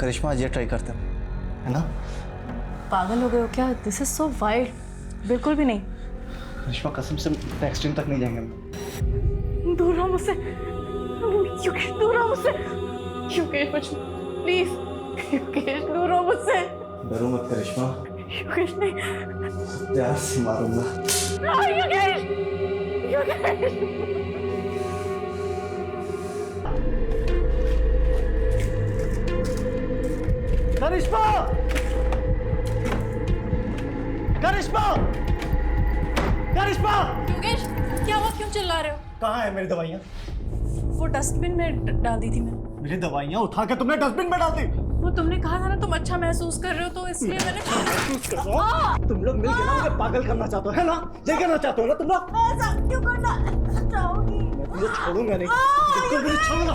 करिश्मा आज ये ट्राई करते हैं, है ना? पागल हो गए हो क्या? This is so wild. बिल्कुल भी नहीं। करिश्मा कसम से एक्सट्रीम तक नहीं जाएंगे हम। दूर रहो मुझसे, योगेश, दूर रहो मुझसे। योगेश प्लीज, योगेश दूर रहो मुझसे। डरो मत करिश्मा, योगेश नहीं, प्यार से मारूंगा। योगेश, योगेश। करिश्मा! करिश्मा! करिश्मा! योगेश क्या हुआ, क्यों चिल्ला रहे हो? कहाँ है मेरी दवाइयाँ? वो डस्टबिन में डाल दी थी मैंने। मेरी दवाइयाँ उठा के तुमने डस्टबिन में डाल दी। वो तुमने कहा था ना तुम अच्छा महसूस कर रहे हो, तो इसलिए मैंने। तुम लोग मिलके ना मुझे पागल करना चाहते हो, है ना? ये करना चाहते हो ना तुम लोग? ऐसा क्यों करना चाहोगी? मैं तुझे छोड़ूंगा नहीं, बिल्कुल भी नहीं छोड़ूंगा।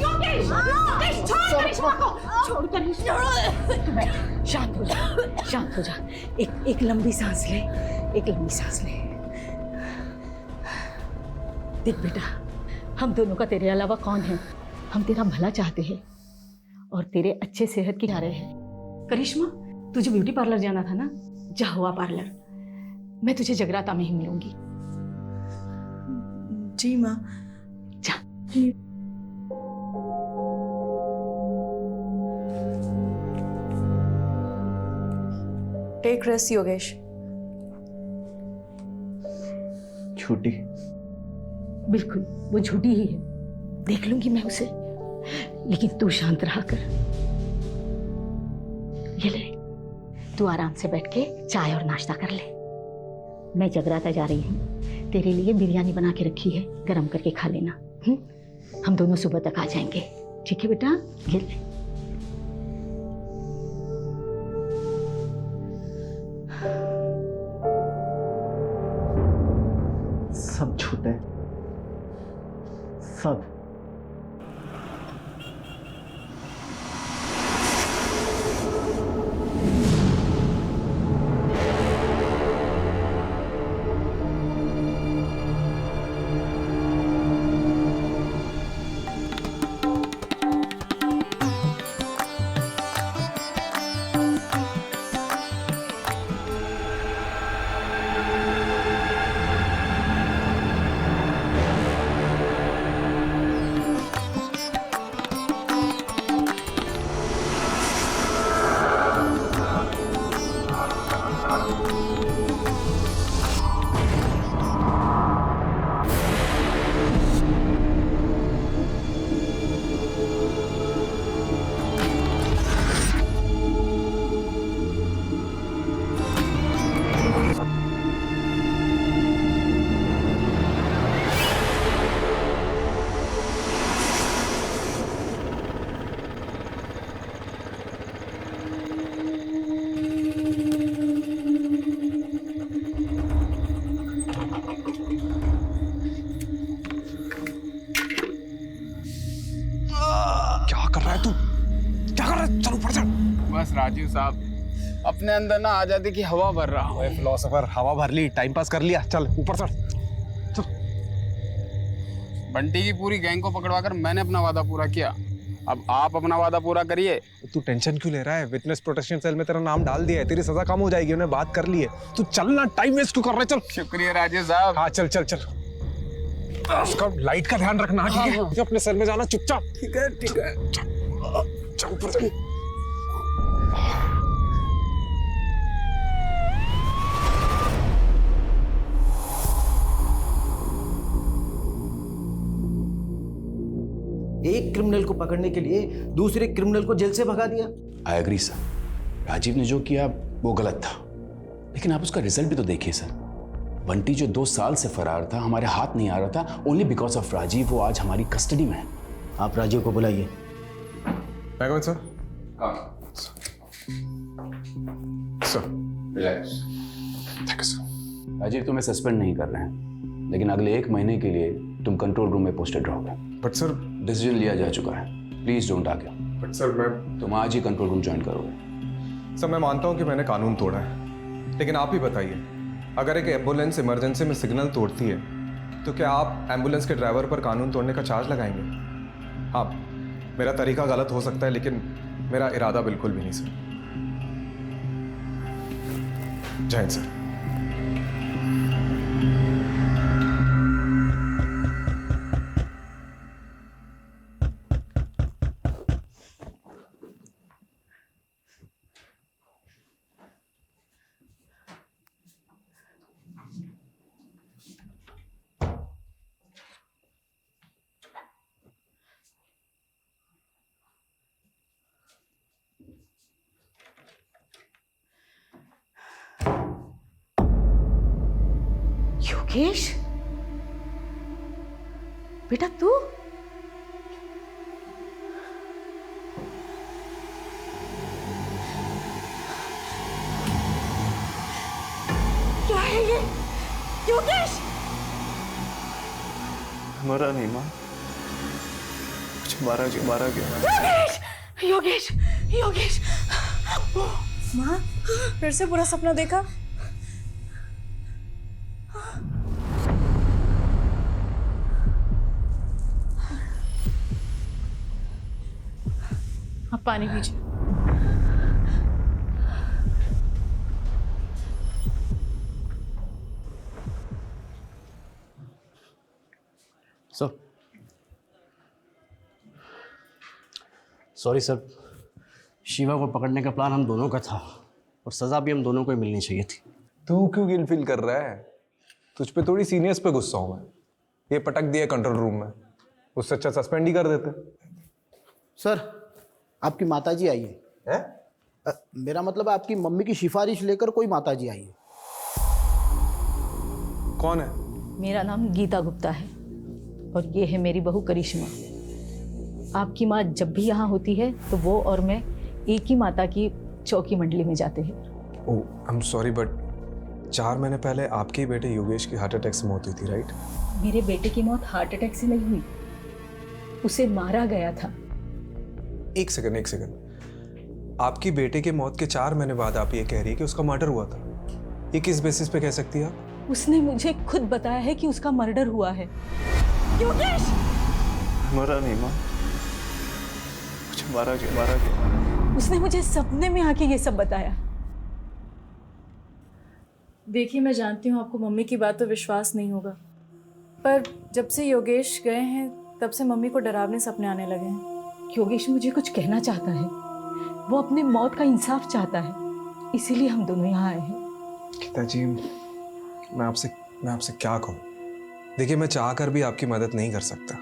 योगेश, योगेश छोड़ करिश्मा को, छोड़ करिश्मा। शांत हो जा, शांत हो जा। एक लंबी सांस ले, एक लंबी सांस ले। देख बेटा, हम दोनों का तेरे अलावा कौन है? हम तेरा भला चाहते हैं और तेरे अच्छे सेहत की चाह रहे हैं। करिश्मा, तुझे ब्यूटी पार्लर जाना था ना? जा हुआ पार्लर, मैं तुझे जगराता में ही मिलूंगी। जी माँ। जा। Take rest Yogesh. झूठी। बिल्कुल, वो झूठी ही है। देख लूंगी मैं उसे, लेकिन तू शांत रहा कर। ये ले, तू आराम से बैठ के चाय और नाश्ता कर ले। मैं जगराता जा रही हूँ, तेरे लिए बिरयानी बना के रखी है, गरम करके खा लेना। हम दोनों सुबह तक आ जाएंगे, ठीक है बेटा? ये ले। सब झूठ है, सब। बस राजीव साहब, अपने अंदर ना आजादी की हवा भर रहा हूँ। फिलोसोफर, हवा भर ली, टाइम पास कर लिया, चल ऊपर चढ़। बंटी की पूरी गैंग को पकड़वाकर मैंने अपना वादा पूरा किया, अब आप अपना वादा पूरा करिए। तू टेंशन क्यों ले रहा है? विटनेस प्रोटेक्शन सेल में तेरा नाम डाल दिया है, तेरी सजा कम हो जाएगी, उन्हें बात कर ली है। तू चल ना, टाइम वेस्ट क्यों कर रहा है? चल। शुक्रिया राजीव साहब। हाँ चल चल चल। उसका लाइट का ध्यान रखना, ठीक है? अपने सेल में जाना चुपचाप। ठीक है ठीक है। चल ऊपर चल। एक क्रिमिनल को पकड़ने के लिए दूसरे क्रिमिनल को जेल से भगा दिया। आई एग्री सर, राजीव ने जो किया वो गलत था, लेकिन आप उसका रिजल्ट भी तो देखिए सर। बंटी जो 2 साल से फरार था, हमारे हाथ नहीं आ रहा था, ओनली बिकॉज ऑफ राजीव वो आज हमारी कस्टडी में है। आप राजीव को बुलाइए। Sir. Sir relax. Thank you sir. Rajiv तुम्हें सस्पेंड नहीं कर रहे हैं, लेकिन अगले 1 महीने के लिए तुम कंट्रोल रूम में पोस्टेड रहोगे। बट सर, डिसीजन लिया जा चुका है, please don't argue. But sir मैं तुम आज ही कंट्रोल रूम ज्वाइन करोगे। सर मैं मानता हूँ कि मैंने कानून तोड़ा है, लेकिन आप ही बताइए, अगर एक एम्बुलेंस इमरजेंसी में सिग्नल तोड़ती है तो क्या आप एम्बुलेंस के ड्राइवर पर कानून तोड़ने का चार्ज लगाएंगे? हाँ, मेरा तरीका गलत हो सकता है, लेकिन मेरा इरादा बिल्कुल भी नहीं सर। जय हिंद सर। योगेश, बेटा तू? क्या है ये? योगेश! मरा नहीं माँ, कुछ मारा गया। योगेश! योगेश! योगेश! माँ, फिर से बुरा सपना देखा? आप पानी पीजिए। सॉरी सर, शिवा को पकड़ने का प्लान हम दोनों का था और सजा भी हम दोनों को ही मिलनी चाहिए थी। तू क्यों गिल्ट फील कर रहा है? तुझ पे थोड़ी सीनियर्स पे गुस्सा हूं मैं। ये पटक दिया कंट्रोल रूम में, उससे अच्छा सस्पेंड ही कर देते। सर, आपकी माताजी आई है। मेरा मतलब आपकी मम्मी की सिफारिश लेकर कोई माताजी आई है। कौन है? मेरा नाम गीता गुप्ता है और ये है मेरी बहू करिश्मा। आपकी माँ जब भी यहाँ होती है तो वो और मैं एक ही माता की चौकी मंडली में जाते हैं। ओह, आई एम सॉरी बट 4 महीने पहले आपके बेटे योगेश की हार्ट अटैक से मौत हुई थी, राइट? मेरे बेटे की मौत हार्ट अटैक से नहीं हुई, उसे मारा गया था। एक सेकंड। आपकी बेटे के मौत के 4 महीने बाद आप ये कह रही है कि उसका मर्डर हुआ था। ये किस बेसिस पे कह सकती है आप? उसने मुझे खुद बताया है कि उसका मर्डर हुआ है। योगेश! मरा नहीं माँ, कुछ मारा गया। उसने मुझे सपने में आके ये सब बताया। देखिए, मैं जानती हूँ आपको मम्मी की बात पर विश्वास नहीं होगा, पर जब से योगेश गए हैं तब से मम्मी को डरावने सपने आने लगे हैं। योगेश मुझे कुछ कहना चाहता है, वो अपनी मौत का इंसाफ चाहता है, इसीलिए हम दोनों यहाँ आए हैं। गीता जी, मैं आपसे क्या कहूँ? देखिए, मैं चाह कर भी आपकी मदद नहीं कर सकता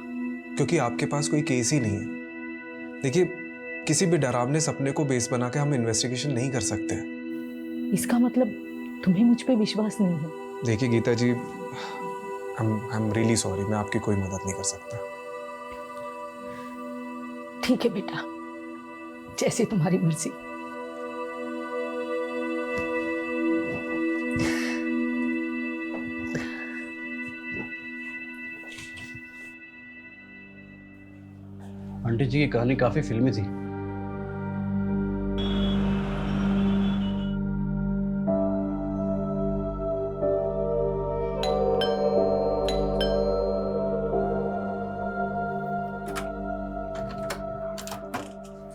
क्योंकि आपके पास कोई केस ही नहीं है। देखिए, किसी भी डरावने सपने को बेस बना के हम इन्वेस्टिगेशन नहीं कर सकते। इसका मतलब तुम्हें मुझ पे विश्वास नहीं है? देखिए गीता जी, आई एम रियली सॉरी, मैं आपकी कोई मदद नहीं कर सकता। ठीक है बेटा, जैसे तुम्हारी मर्जी। आंटी जी की कहानी काफी फिल्मी थी।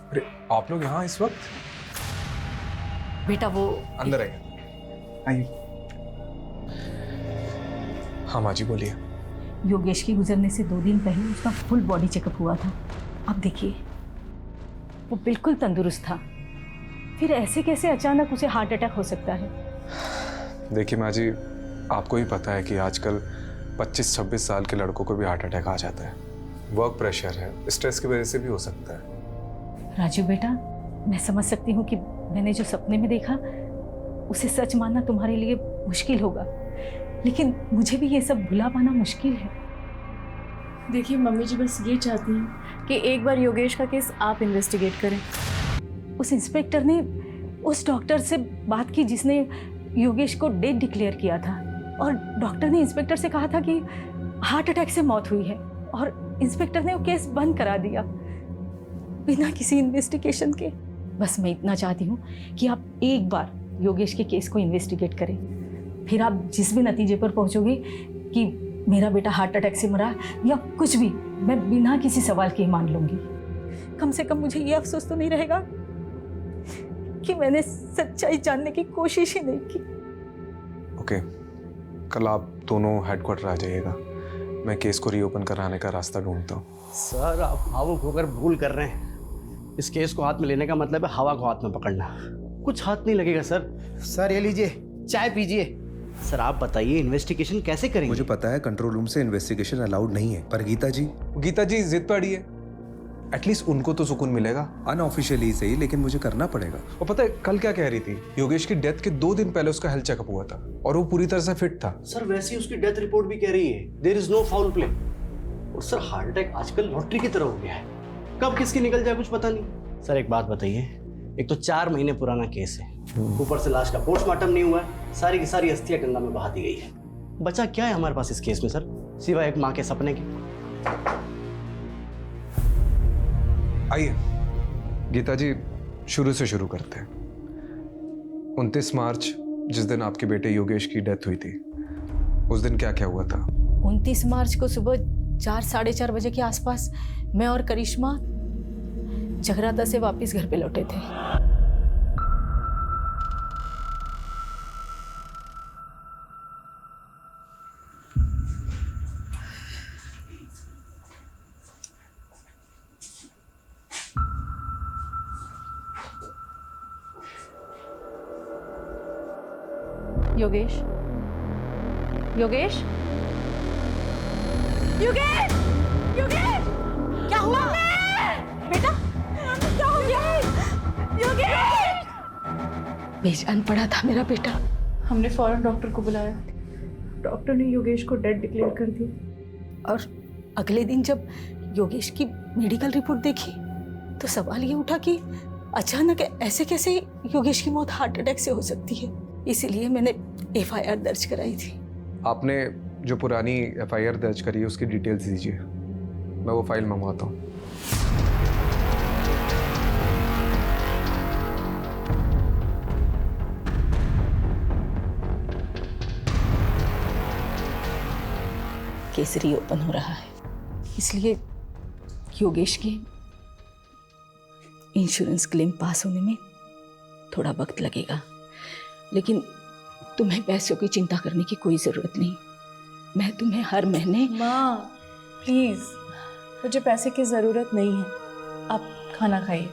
अरे आप लोग यहाँ इस वक्त? बेटा वो अंदर आइए। हाँ माँ जी बोलिए। योगेश के गुजरने से 2 दिन पहले उसका फुल बॉडी चेकअप हुआ था। अब देखिए, वो बिल्कुल तंदुरुस्त था, फिर ऐसे कैसे अचानक उसे हार्ट अटैक हो सकता है? देखिए माँ जी, आपको ही पता है कि आजकल 25-26 साल के लड़कों को भी हार्ट अटैक आ जाता है। वर्क प्रेशर है, स्ट्रेस की वजह से भी हो सकता है। राजू बेटा, मैं समझ सकती हूँ कि मैंने जो सपने में देखा उसे सच मानना तुम्हारे लिए मुश्किल होगा, लेकिन मुझे भी ये सब भुला पाना मुश्किल है। देखिए, मम्मी जी बस ये चाहती हैं कि एक बार योगेश का केस आप इन्वेस्टिगेट करें। उस इंस्पेक्टर ने उस डॉक्टर से बात की जिसने योगेश को डेड डिक्लेयर किया था, और डॉक्टर ने इंस्पेक्टर से कहा था कि हार्ट अटैक से मौत हुई है, और इंस्पेक्टर ने वो केस बंद करा दिया बिना किसी इन्वेस्टिगेशन के। बस मैं इतना चाहती हूँ कि आप एक बार योगेश के केस को इन्वेस्टिगेट करें, फिर आप जिस भी नतीजे पर पहुँचोगे कि मेरा बेटा हार्ट अटैक से मरा या कुछ भी, मैं बिना किसी सवाल के मान लूँगी। कम से कम मुझे ये अफसोस तो नहीं रहेगा कि मैंने सच्चाई जानने की कोशिश ही नहीं की। ओके, कल आप दोनों हेडक्वार्टर आ जाइएगा। मैं केस को रीओपन कराने का रास्ता ढूंढता हूँ। सर आप भावुक होकर भूल कर रहे हैं। इस केस को हाथ में लेने का मतलब है हवा को हाथ में पकड़ना। कुछ हाथ नहीं लगेगा सर। सर ये लीजिए, चाय पीजिए। सर आप बताइए इन्वेस्टिगेशन कैसे करेंगे? मुझे पता है कंट्रोल रूम से इन्वेस्टिगेशन अलाउड नहीं है, पर गीता जी जिद पे अड़ी है। एटलीस्ट उनको तो सुकून मिलेगा। अनऑफिशियली सही, लेकिन मुझे करना पड़ेगा। और पता है कल क्या कह रही थी? योगेश की डेथ के 2 दिन पहले उसका हेल्थ चेकअप हुआ था और वो पूरी तरह से फिट था। सर वैसे ही उसकी डेथ रिपोर्ट भी कह रही है there is no foul play. और सर हार्ट अटैक आजकल लॉटरी की तरह हो गया है, कब किसकी निकल जाए कुछ पता नहीं। सर एक बात बताइए, एक तो 4 महीने पुराना केस है, ऊपर से लाश का पोस्टमार्टम नहीं हुआ है, सारी की सारी अस्थियां गंगा में बहा दी गई है। बचा क्या है हमारे पास इस केस में सर, सिवाय एक माँ के सपने के? आइए गीता जी, शुरू से शुरू करते हैं। 29 मार्च, जिस दिन आपके बेटे योगेश की डेथ हुई थी, उस दिन क्या क्या हुआ था? 29 मार्च को सुबह 4 साढ़े 4 बजे के आसपास मैं और करिश्मा जगराता से वापस घर पे लौटे थे। योगेश, योगेश, योगेश, योगेश, क्या हुआ बेटा? क्या हो गया? योगेश! बेजान पड़ा था मेरा बेटा। हमने फौरन डॉक्टर को बुलाया। डॉक्टर ने योगेश को डेड डिक्लेयर कर दिया। और अगले दिन जब योगेश की मेडिकल रिपोर्ट देखी तो सवाल ये उठा कि अचानक ऐसे कैसे योगेश की मौत हार्ट अटैक से हो सकती है। इसीलिए मैंने एफआईआर दर्ज कराई थी। आपने जो पुरानी एफआईआर दर्ज करी है उसकी डिटेल्स दीजिए, मैं वो फाइल मंगवाता हूँ। केस रीओपन हो रहा है, इसलिए योगेश के इंश्योरेंस क्लेम पास होने में थोड़ा वक्त लगेगा, लेकिन तुम्हें पैसों की चिंता करने की कोई ज़रूरत नहीं। मैं तुम्हें हर महीने। माँ प्लीज़, मुझे पैसे की ज़रूरत नहीं है, आप खाना खाइए।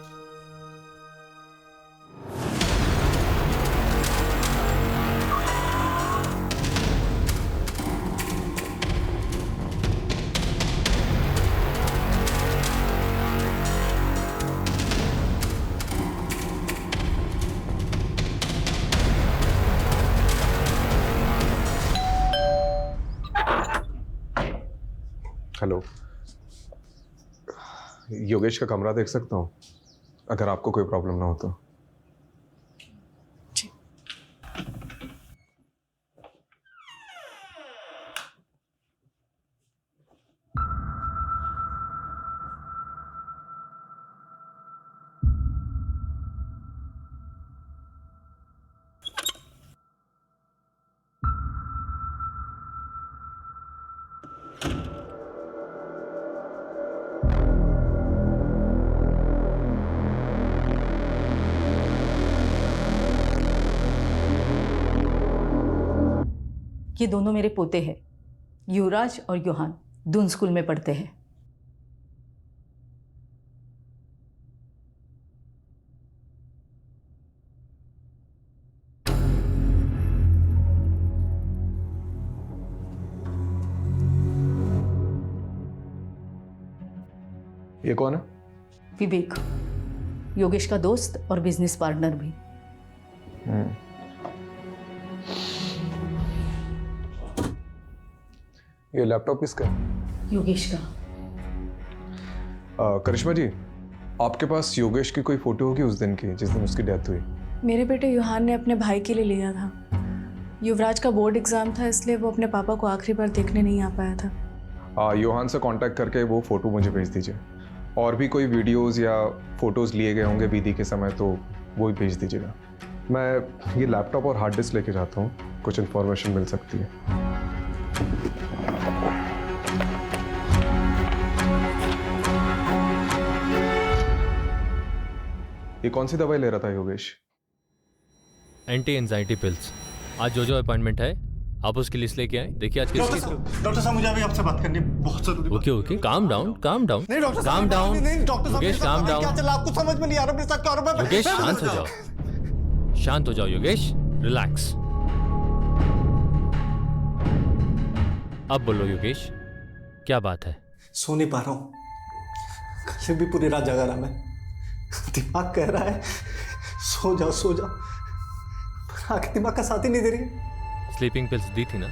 हेलो, योगेश का कमरा देख सकता हूँ अगर आपको कोई प्रॉब्लम ना हो तो? ये दोनों मेरे पोते हैं, युवराज और योहान, दून स्कूल में पढ़ते हैं। ये कौन है? विवेक, योगेश का दोस्त और बिजनेस पार्टनर भी। ये लैपटॉप किसका है? योगेश का। करिश्मा जी, आपके पास योगेश की कोई फोटो होगी उस दिन की जिस दिन उसकी डेथ हुई? मेरे बेटे युहान ने अपने भाई के लिए लिया था। युवराज का बोर्ड एग्ज़ाम था, इसलिए वो अपने पापा को आखिरी बार देखने नहीं आ पाया था। योहान से कांटेक्ट करके वो फोटो मुझे भेज दीजिए। और भी कोई वीडियोस या फोटोज़ लिए गए होंगे विधि के समय तो वो भी भेज दीजिएगा। मैं ये लैपटॉप और हार्ड डिस्क लेके जाता हूँ, कुछ इन्फॉर्मेशन मिल सकती है। ये कौन सी दवाई ले रहा था योगेश? Anti anxiety pills. आज जो अपॉइंटमेंट है आप उसकी लिस्ट लेके आए। देखिए आज किसकी। डॉक्टर साहब मुझे अभी आपसे बात करनी है, बहुत जरूरी। Okay okay, calm down calm down. नहीं डॉक्टर काम डाउन। नहीं डॉक्टर साहब, योगेश काम डाउन। क्या चला आपको समझ में नहीं आ रहा, मेरे साथ क्या हो रहा है? योगेश शांत हो जाओ, शांत हो जाओ योगेश, रिलैक्स। अब बोलो योगेश, क्या बात है? सो नहीं पा रहा हूँ, कल से भी पूरी रात जगा रहा मैं। दिमाग कह रहा है सो जाओ सो जाओ, पर आंखें दिमाग का साथ ही नहीं दे रही। स्लीपिंग पिल्स दी थी ना,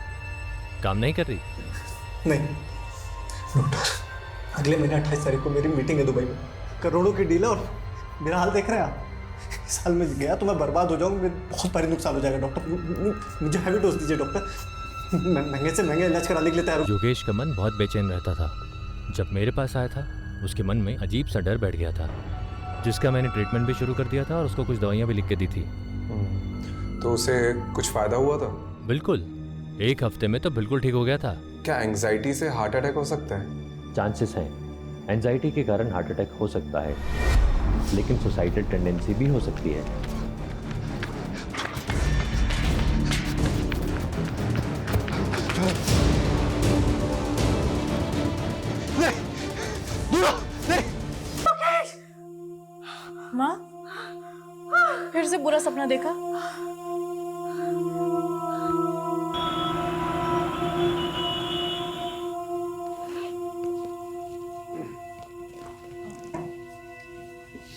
काम नहीं कर रही? नहीं डॉक्टर, अगले महीने 28 तारीख को मेरी मीटिंग है दुबई में, करोड़ों की डील है और मेरा हाल देख रहे हैं आप। इस साल में गया तो मैं बर्बाद हो जाऊंगा, मेरे बहुत भारी नुकसान हो जाएगा डॉक्टर। मुझे हैवी डोज दीजिए डॉक्टर, मैं महंगे से महंगा इलाज कराने के लिए तैयार हूँ। योगेश का मन बहुत बेचैन रहता था। जब मेरे पास आया था उसके मन में अजीब सा डर बैठ गया था, जिसका मैंने ट्रीटमेंट भी शुरू कर दिया था और उसको कुछ दवाइयाँ भी लिख के दी थी। तो उसे कुछ फायदा हुआ था? बिल्कुल, 1 हफ्ते में तो बिल्कुल ठीक हो गया था। क्या एंजाइटी से हार्ट अटैक हो सकता है? चांसेस हैं, एंजाइटी के कारण हार्ट अटैक हो सकता है, लेकिन सुसाइडल टेंडेंसी भी हो सकती है। माँ, फिर से बुरा सपना देखा?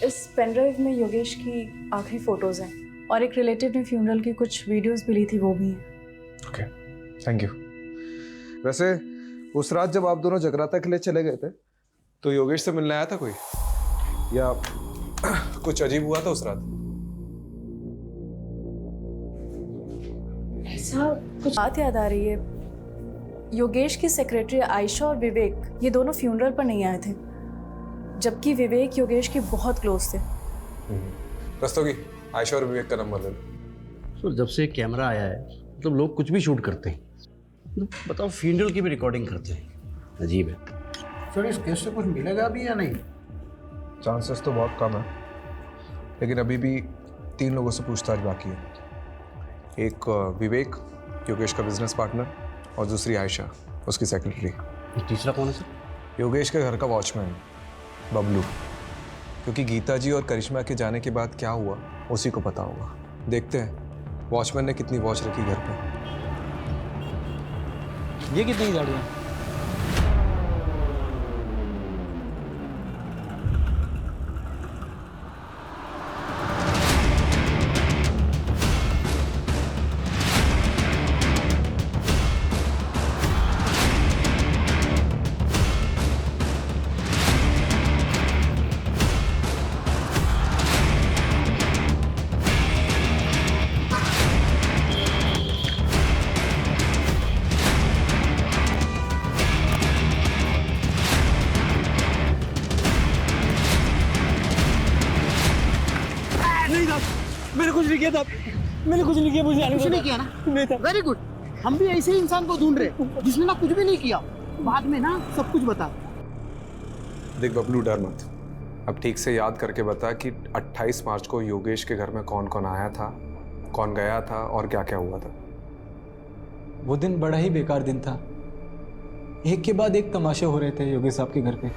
इस पेनड्राइव में योगेश की आखिरी फोटोज हैं और एक रिलेटिव ने फ्यूनरल की कुछ वीडियोस भी ली थी, वो भी हैं। Okay, thank you. वैसे उस रात जब आप दोनों जगराता के लिए चले गए थे तो योगेश से मिलने आया था कोई, या कुछ अजीब हुआ था उस रात? ऐसा कुछ बात याद आ रही है। योगेश की सेक्रेटरी आयशा और विवेक, ये दोनों फ्यूनरल पर नहीं आए थे, जबकि विवेक योगेश के बहुत क्लोज थे। रस्तोगी, आयशा और विवेक का नंबर ले लो। सर जब से कैमरा आया है मतलब लोग कुछ भी शूट करते हैं, मतलब बताओ फ्यूनरल की भी रिकॉर्डिंग करते हैं, अजीब है। सर इस केस से कुछ मिलेगा भी या नहीं? चांसेस तो बहुत कम है, लेकिन अभी भी 3 लोगों से पूछताछ बाकी है। एक विवेक, योगेश का बिजनेस पार्टनर, और दूसरी आयशा, उसकी सेक्रेटरी। तीसरा कौन है सर? योगेश के घर का वॉचमैन बबलू, क्योंकि गीता जी और करिश्मा के जाने के बाद क्या हुआ उसी को पता होगा। देखते हैं वॉचमैन ने कितनी वॉच रखी घर पे। ये कितनी गाड़ियाँ? मैंने कुछ नहीं किया था, मैंने कुछ नहीं किया, मुझे कुछ नहीं किया ना? नहीं था। वेरी गुड, हम भी ऐसे ही इंसान को ढूंढ रहे जिसने ना कुछ भी नहीं किया, बाद में ना सब कुछ बता। देख बबलू, डर मत, अब ठीक से याद करके बता कि 28 मार्च को योगेश के घर में कौन कौन आया था, कौन गया था और क्या क्या हुआ था। वो दिन बड़ा ही बेकार दिन था, एक के बाद एक तमाशे हो रहे थे योगेश साहब के घर पे।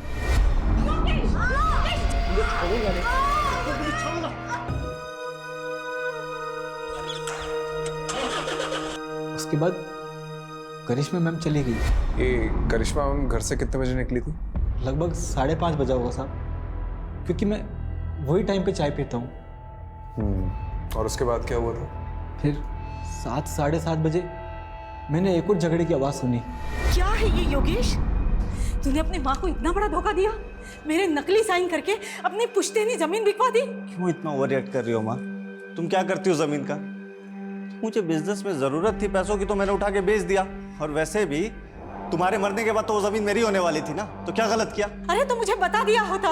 उसके बाद करिश्मा मैम चली गई। ये करिश्मा मैम घर से कितने बजे निकली थी? लगभग 5:30 बजा होगा साहब, क्योंकि मैं वही टाइम पे चाय पीता हूँ। और उसके बाद क्या हुआ था? फिर 7 साढ़े 7 बजे मैंने एक और झगड़े की आवाज़ सुनी। क्या है ये योगेश? तूने अपनी माँ को इतना बड़ा धोखा दिया, मेरे नकली साइन करके अपनी पुश्तैनी जमीन बिकवा दी। क्यों इतना ओवर रिएक्ट कर रही हो माँ? तुम क्या करती हो जमीन का? मुझे बिजनेस में जरूरत थी पैसों की तो मैंने उठा के बेच दिया, और वैसे भी तुम्हारे मरने के बाद तो वो जमीन मेरी होने वाली थी ना, तो क्या गलत किया? अरे तो मुझे बता दिया होता,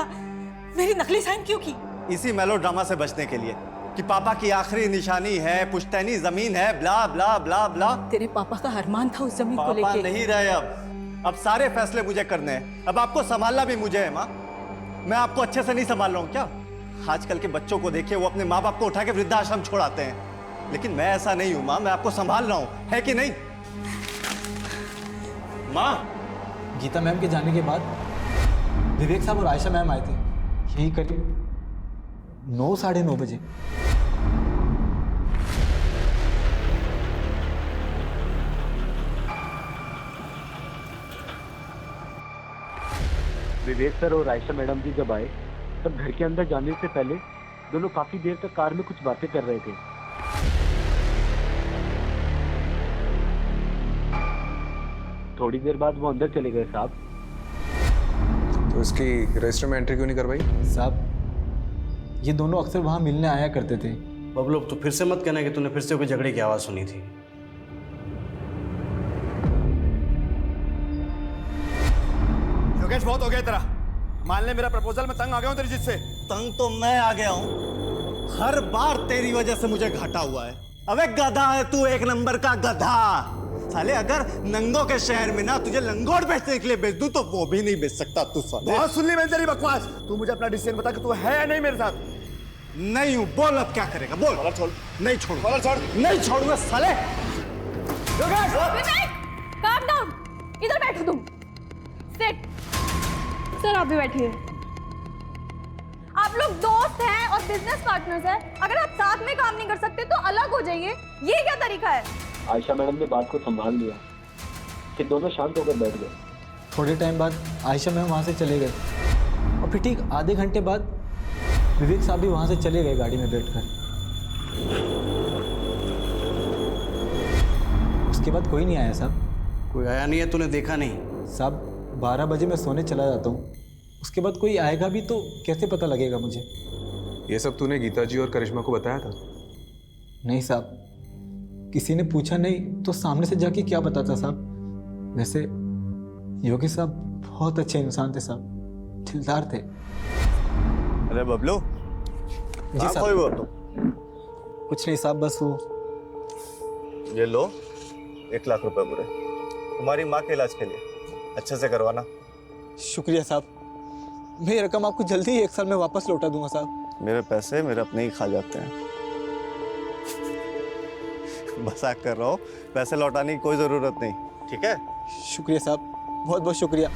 मेरी नकली साइन क्यों की? इसी मेलोड्रामा से बचने के लिए कि पापा की आखिरी निशानी है, पुश्तैनी जमीन है, ब्ला ब्ला ब्ला ब्ला। तेरे पापा का अरमान था उस जमीन को लेके। पापा नहीं रहे अब सारे फैसले मुझे करने हैं, अब आपको संभालना भी मुझे है माँ। मैं आपको अच्छे से नहीं संभाल रहा हूँ क्या? आजकल के बच्चों को देखिए, वो अपने माँ बाप को उठा के वृद्धाश्रम छोड़ाते हैं। लेकिन मैं ऐसा नहीं हूं माँ, मैं आपको संभाल रहा हूं, है कि नहीं माँ? गीता मैम के जाने के बाद विवेक साहब और आयशा मैम आए थे, यही करीब 9 साढ़े 9 बजे। विवेक सर और आयशा मैडम जी जब आए तब घर के अंदर जाने से पहले दोनों काफी देर तक कार में कुछ बातें कर रहे थे। थोड़ी देर बाद वो अंदर चले गए साहब। तो इसकी रजिस्टर में एंट्री क्यों नहीं करवाई? साहब ये दोनों अक्सर वहाँ मिलने आया करते थे। बबलू तो फिर से मत कहना कि तूने फिर से कोई झगड़े की आवाज़ सुनी थी। योगेश बहुत हो गया तेरा, मान ले मेरा प्रपोजल, मैं तंग आ गया हूँ तेरी जिद से। तंग तो मैं आ गया हूं, हर बार तेरी वजह से मुझे घाटा हुआ है। अबे गधा है तू, एक नंबर का गधा। साले अगर नंगों के शहर में ना तुझे लंगोट बेचने के लिए बेच दूं तो वो भी नहीं बेच सकता तू। साले बहुत सुन ली मैंने तेरी बकवास। तू मुझे अपना डिसीजन बता कि तू है या नहीं मेरे साथ। नहीं हूं, बोल अब क्या करेगा बोल। कॉलर छोड़। नहीं छोड़, कॉलर छोड़। नहीं छोड़ूंगा साले। विवेक, काम डाउन, इधर बैठो तुम। सिट। सर आप भी बैठिए। आप लोग दोस्त हैं और बिजनेस पार्टनर्स हैं, अगर आप साथ में काम नहीं कर सकते तो अलग हो जाइए, ये क्या तरीका है? आयशा मैडम ने बात को संभाल लिया, फिर दोनों शांत होकर बैठ गए। थोड़े टाइम बाद आयशा मैम वहाँ से चले गए और फिर ठीक आधे घंटे बाद विवेक साहब भी वहाँ से चले गए गाड़ी में बैठकर। उसके बाद कोई नहीं आया साहब। कोई आया नहीं है? तूने देखा नहीं? साहब 12 बजे मैं सोने चला जाता हूँ, उसके बाद कोई आएगा भी तो कैसे पता लगेगा मुझे? ये सब तूने गीता जी और करिश्मा को बताया था? नहीं साहब, किसी ने पूछा नहीं तो सामने से जाके क्या बताता साहब। वैसे योगी साहब बहुत अच्छे इंसान थे साहब, दिलदार थे। अरे बबलू जी साहब। कोई वो तो कुछ नहीं साहब, बस वो। ये लो 1 लाख रुपए पूरे तुम्हारी माँ के इलाज के लिए, अच्छे से करवाना। शुक्रिया साहब, मैं ये रकम आपको जल्दी ही 1 साल में वापस लौटा दूंगा साहब। मेरे पैसे मेरे अपने ही खा जाते हैं। मजाक कर रहा हूँ, पैसे लौटाने की कोई जरूरत नहीं, ठीक है? शुक्रिया साहब, बहुत बहुत शुक्रिया।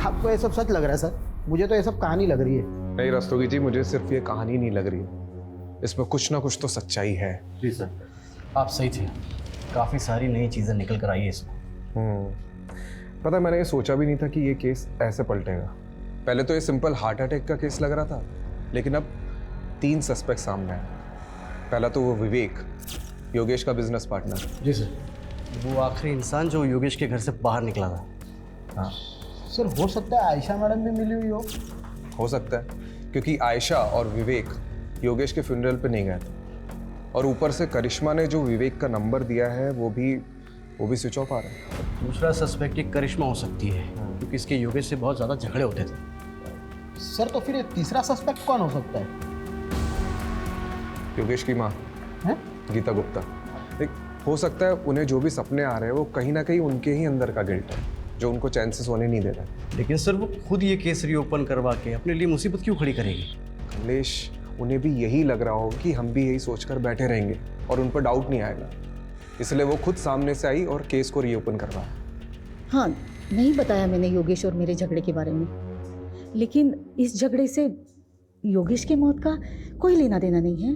आपको ये सब सच लग रहा है सर? मुझे तो ये सब कहानी लग रही है। नहीं रस्तोगी जी, मुझे सिर्फ ये कहानी नहीं लग रही है, इसमें कुछ ना कुछ तो सच्चाई है। जी सर, आप सही थे, काफ़ी सारी नई चीज़ें निकल कर आई है इसमें। पता है मैंने ये सोचा भी नहीं था कि ये केस ऐसे पलटेगा। पहले तो ये सिंपल हार्ट अटैक का केस लग रहा था, लेकिन अब 3 सस्पेक्ट सामने आए। पहला तो वो विवेक, योगेश का बिजनेस पार्टनर। जी सर, वो आखिरी इंसान जो योगेश के घर से बाहर निकला था। हाँ सर हो सकता है आयशा मैडम भी मिली हुई हो सकता है, क्योंकि आयशा और विवेक योगेश के फ्यूनरल पे नहीं गए थे, और ऊपर से करिश्मा ने जो विवेक का नंबर दिया है वो भी स्विच ऑफ आ रहा है। दूसरा सस्पेक्ट एक करिश्मा हो सकती है, क्योंकि इसके योगेश से बहुत ज़्यादा झगड़े होते थे। सर तो फिर ये तीसरा सस्पेक्ट कौन हो सकता है? योगेश की माँ है? गीता गुप्ता। देख, हो सकता है उन्हें जो भी सपने आ रहे हैं वो कहीं ना कहीं उनके ही अंदर का गिल्ट है, जो उनको चैन से सोने नहीं दे रहा है। लेकिन सर वो खुद ये केस रीओपन करवा के अपने लिए मुसीबत क्यों खड़ी करेगी? कमलेश, उन्हें भी यही लग रहा हो कि हम भी यही सोचकर बैठे रहेंगे और उन पर डाउट नहीं आएगा, इसलिए वो खुद सामने से आई और केस को रीओपन करवाया। हाँ, नहीं बताया मैंने योगेश और मेरे झगड़े के बारे में, लेकिन इस झगड़े से योगेश की मौत का कोई लेना देना नहीं है।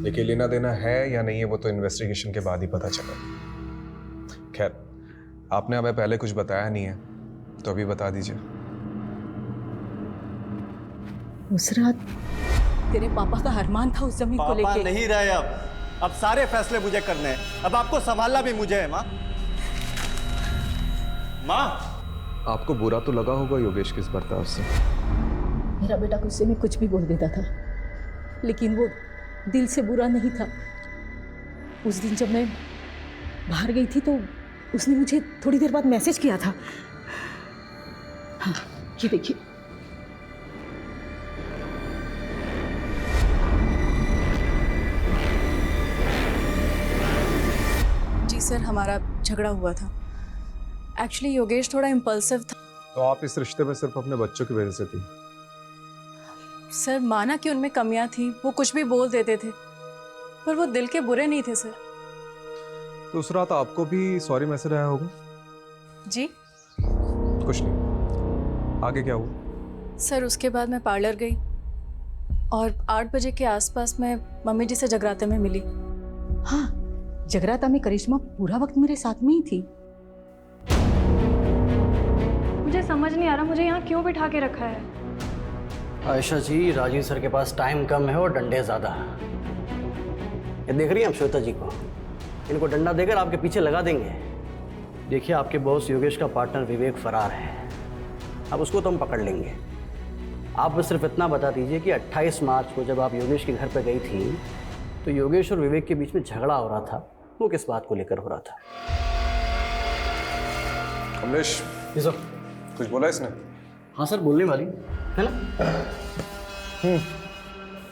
देखिए, लेना देना है या नहीं है वो तो इन्वेस्टिगेशन के बाद ही पता चला। खैर, आपने हमें पहले कुछ बताया नहीं है तो अभी बता दीजिए। उस रात तेरे पापा का अरमान था उस जमीन को पापा लेके। नहीं रहे अब सारे फैसले मुझे करने हैं, अब आपको संभालना भी मुझे है। माँ आपको बुरा तो लगा होगा योगेश के इस बर्ताव से। मेरा बेटा गुस्से में कुछ भी बोल देता था, लेकिन वो दिल से बुरा नहीं था। उस दिन जब मैं बाहर गई थी तो उसने मुझे थोड़ी देर बाद मैसेज किया था। हाँ, ये देखिए। जी सर, हमारा झगड़ा हुआ था। एक्चुअली योगेश थोड़ा इम्पल्सिव था। तो आप इस रिश्ते में सिर्फ अपने बच्चों की वजह से थी? सर माना कि उनमें कमियां थी, वो कुछ भी बोल देते थे, पर वो दिल के बुरे नहीं थे सर। तो उस रात आपको भी सॉरी मैसेज आया होगा? जी कुछ नहीं, आगे क्या हुआ? सर उसके बाद मैं पार्लर गई और 8 बजे के आसपास मैं मम्मी जी से जगराते में मिली। हाँ, जगराता में करिश्मा पूरा वक्त मेरे साथ में ही थी। मुझे समझ नहीं आ रहा मुझे यहाँ क्यों बिठा के रखा है। आयशा जी, राजीव सर के पास टाइम कम है और डंडे ज़्यादा। ये देख रही हैं आप श्वेता जी को? इनको डंडा देकर आपके पीछे लगा देंगे। देखिए, आपके बॉस योगेश का पार्टनर विवेक फरार है। अब उसको तो हम पकड़ लेंगे। आप बस सिर्फ इतना बता दीजिए कि 28 मार्च को जब आप योगेश के घर पर गई थी तो योगेश और विवेक के बीच में झगड़ा हो रहा था। वो किस बात को लेकर हो रहा था? कमलेश, जी सर। कुछ बोला इसने? हाँ सर, बोलने वाली है ना।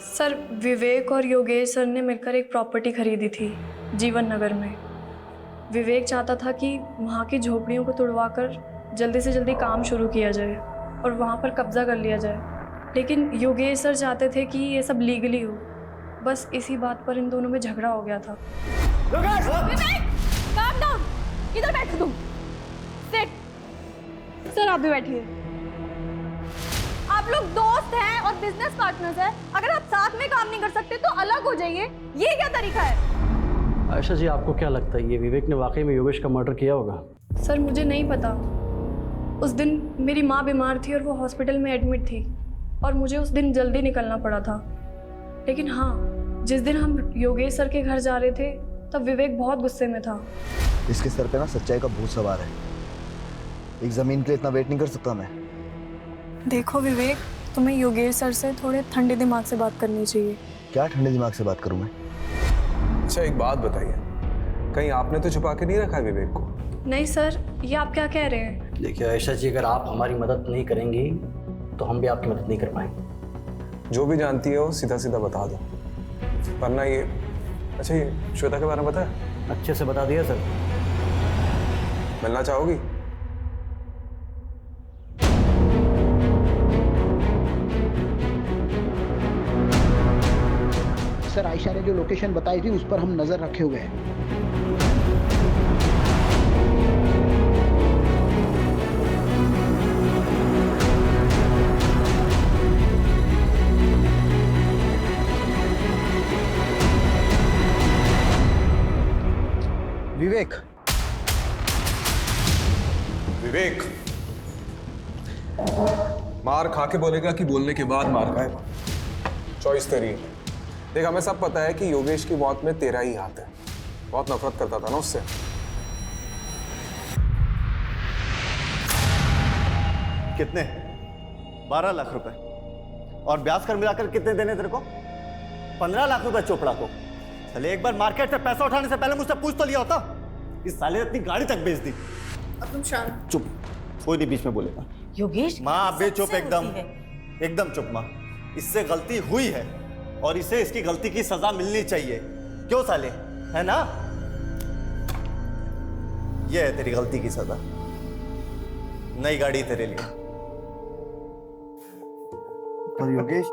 सर, विवेक और योगेश सर ने मिलकर एक प्रॉपर्टी खरीदी थी जीवन नगर में। विवेक चाहता था कि वहाँ की झोपड़ियों को तुड़वाकर जल्दी से जल्दी काम शुरू किया जाए और वहाँ पर कब्जा कर लिया जाए, लेकिन योगेश सर चाहते थे कि ये सब लीगली हो। बस इसी बात पर इन दोनों में झगड़ा हो गया था। विवेक, calm down, इधर बैठ तुम। Sit. सर आप भी बैठिए। आप लोग दोस्त हैं और बिजनेस पार्टनर्स हैं। अगर आप साथ में काम नहीं कर सकते तो अलग हो जाइए। ये क्या तरीका है? आयशा जी, आपको क्या लगता है ये विवेक ने वाकई में योगेश का मर्डर किया होगा? सर मुझे नहीं पता। उस दिन मेरी माँ बीमार थी और वो हॉस्पिटल में एडमिट थी और मुझे उस दिन जल्दी निकलना पड़ा था। लेकिन हाँ, जिस दिन हम योगेश सर के घर जा रहे थे तब विवेक बहुत गुस्से में था। इसके सर पे ना सच्चाई का भूत सवार है। एक जमीन के लिए इतना वेट नहीं कर सकता मैं। देखो विवेक, तुम्हें योगेश सर से थोड़े ठंडे दिमाग से बात करनी चाहिए। क्या ठंडे दिमाग से बात करूं मैं? अच्छा एक बात बताइए, कहीं आपने तो छुपा के नहीं रखा है विवेक को? नहीं सर, ये आप क्या कह रहे हैं? देखिए आयशा जी, अगर आप हमारी मदद नहीं करेंगी तो हम भी आपकी मदद नहीं कर पाएंगे। जो भी जानती हो सीधा सीधा बता दो, वरना ये। अच्छा ये श्वेता के बारे में पता है? अच्छे से बता दिया सर। मिलना चाहोगी? सर आयशा ने जो लोकेशन बताई थी उस पर हम नजर रखे हुए हैं। विवेक, विवेक मार खा के बोलेगा कि बोलने के बाद मार खाएगा? चॉइस तेरी। देख, हमें सब पता है कि योगेश की मौत में तेरा ही हाथ है। बहुत नफरत करता था ना उससे। कितने? 12 लाख रुपए। और ब्याज कर मिलाकर कितने देने तेरे को? 15 लाख रुपए चोपड़ा को। चले एक बार मार्केट से पैसा उठाने से पहले मुझसे पूछ तो लिया होता। इस साले ने अपनी गाड़ी तक बेच दी। अब तुम शांत। चुप, कोई नहीं बीच में बोलेगा। योगेश, माँ आप भी चुप, एकदम चुप माँ। इससे गलती हुई है और इसे इसकी गलती की सजा मिलनी चाहिए। क्यों साले, है ना? ये है तेरी गलती की सजा। नई गाड़ी तेरे लिए। पर योगेश,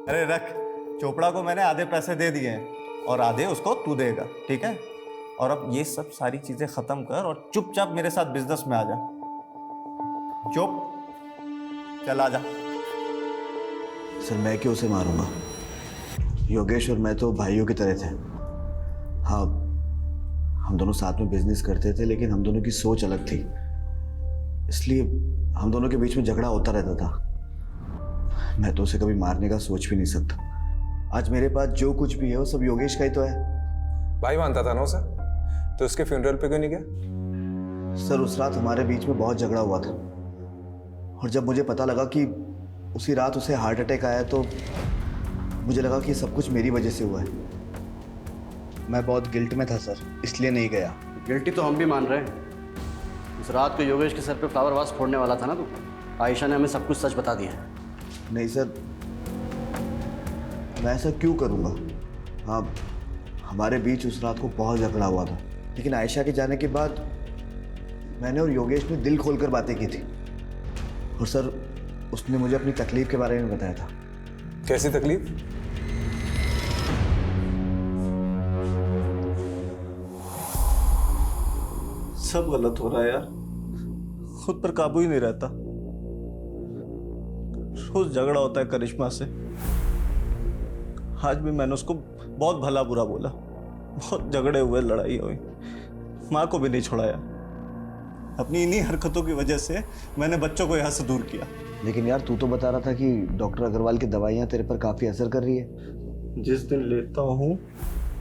अरे रख, चोपड़ा को मैंने आधे पैसे दे दिए हैं और आधे उसको तू देगा, ठीक है? और अब ये सब सारी चीजें खत्म कर और चुपचाप मेरे साथ बिजनेस में आ जा। चुप, चल आ जा। सर मैं क्यों उसे मारूंगा? योगेश और मैं तो भाइयों की तरह थे। हाँ, हम दोनों साथ में बिजनेस करते थे, लेकिन हम दोनों की सोच अलग थी, इसलिए हम दोनों के बीच में झगड़ा होता रहता था। मैं तो उसे कभी मारने का सोच भी नहीं सकता। आज मेरे पास जो कुछ भी है वो सब योगेश का ही तो है। भाई मानता था ना उसे, तो उसके फ्यूनरल पे क्यों नहीं गया? सर उस रात हमारे बीच में बहुत झगड़ा हुआ था और जब मुझे पता लगा कि उसी रात उसे हार्ट अटैक आया तो मुझे लगा कि सब कुछ मेरी वजह से हुआ है। मैं बहुत गिल्ट में था सर, इसलिए नहीं गया। गिल्टी तो हम भी मान रहे हैं। उस रात को योगेश के सर पे फ्लावर वास फोड़ने वाला था ना तू। आयशा ने हमें सब कुछ सच बता दिया है। नहीं सर, मैं ऐसा क्यों करूँगा? हाँ, हमारे बीच उस रात को बहुत झगड़ा हुआ था, लेकिन आयशा के जाने के बाद मैंने और योगेश ने दिल खोलकर बातें की थी और सर उसने मुझे अपनी तकलीफ के बारे में बताया था। कैसी तकलीफ? सब गलत हो रहा है यार, खुद पर काबू ही नहीं रहता। रोज झगड़ा होता है करिश्मा से। आज भी मैंने उसको बहुत भला बुरा बोला, बहुत झगड़े हुए, लड़ाई हुई, माँ को भी नहीं छोड़ाया। अपनी इन्हीं हरकतों की वजह से मैंने बच्चों को यहाँ से दूर किया। लेकिन यार तू तो बता रहा था कि डॉक्टर अग्रवाल की दवाइयाँ तेरे पर काफ़ी असर कर रही है। जिस दिन लेता हूँ